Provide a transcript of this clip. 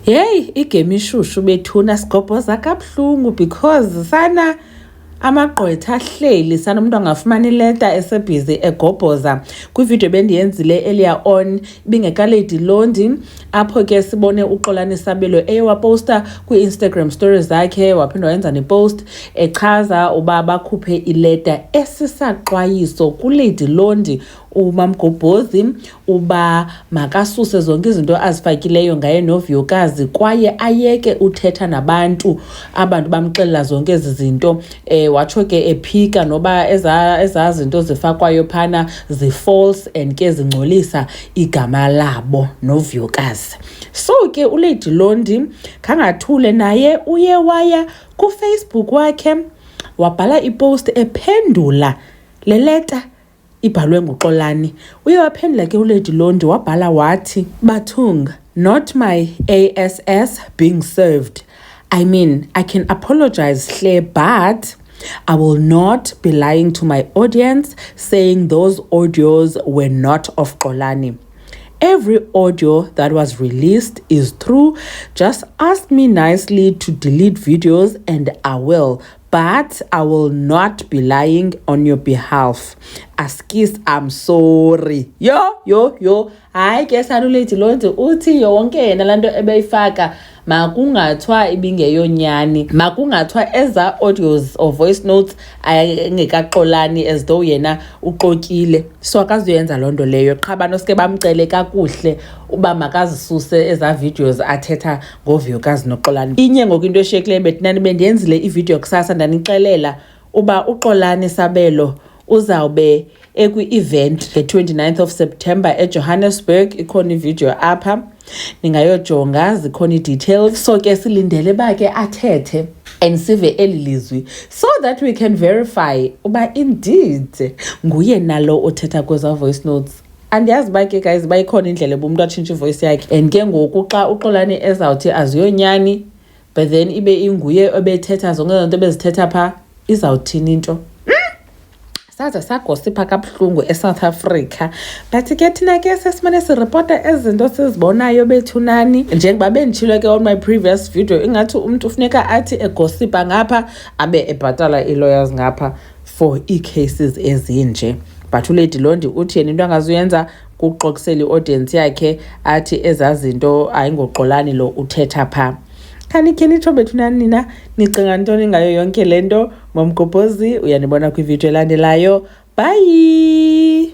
Hey, igame ishushu bethuna sigobhoza kabuhlungu because sana amagqwetha ahleli sanomuntu angafumana ileta esebhizi egobhoza kwividiyo bendiyenzile earlier on ibingeka-Lady Londi apho ke sibone uXolani Sabelo ewaposta kwi-Instagram stories zakhe waphinda wayenza nepost echaza uba bakhuphe ileta esisaqwayiso kuLady Londi uMamgobhozi uba makasuse zonke izinto azifakileyo ngaye noVuyokazi kwaye ayeke uthetha nabantu abantu bamxelela zonke ezi zinto watsho ke ephika noba eza zinto zifakwayo phana zi-false and ke zingcolisa igama labo noVuyokazi. So ke uLady Londi khangathule naye uye waya kuFacebook wakhe wabhala ipost ephendula le leta ibhalwe nguXolani. Uye waphendula ke uLady Londi wabhala wathi, Bathung, not my ASS being served. I mean, I can apologize hle, but I will not be lying to my audience saying those audios were not of Xolani. Every audio that was released is true. Just ask me nicely to delete videos and I will. But I will not be lying on your behalf. Askis, I'm sorry. Yo. Hayi ke sanuLady Londi uthi yonke yena lanto ebeyifaka makungathwa ibingeyonyani. Makungathwa eza audios or voice notes ayengekaXolani as though yena uxokile. So akazuyenza lonto leyo. Qha banoske bamcele kakuhle uba makazisuse eza videos athetha ngoVuyokazi noXolani. Inye ngoku into eshiyekileyo bethinani bendiyenzile ivideo kusasa ndanixelela uba uXolani Sabelo uzawube ekwi-event nge-29th of September eJohannesburg. Ikhona ivideo apha ningayojonga zikhona i-details. So ke silindele ba ke athethe and sive eli lizwi so that we can verify uba indeed nguye nalo othetha kweza voice notes. Andiyazi ba ke guys bayikhona indlela umuntu atshintshe ivoice yakhe and ke ngoku xa uXolani ezawuthi aziyonyani but then ibe inguye obethetha zonke izinto bezithetha pha izawuthini into. Saze sagosipha kabuhlungu eSouth Africa but ke thina ke sesimane sireporta ezinto sizibonayo bethunani njengoba benditshilo ke on my previous video ingathi umuntu ufuneka athi egosipa ngapha abe ebhatala i-lawyers ngapha for i-cases ezinje. But uLady Londi uthi yena into angazuyenza kuxoxela i-audience yakhe athi ezazinto ayingoXolani lo uthetha pha. Khani nitsho bethunani nina nicinga ntoni ngayo yonke lento? Mamgobhozi uyanibona kwivideo elandelayo. Bye.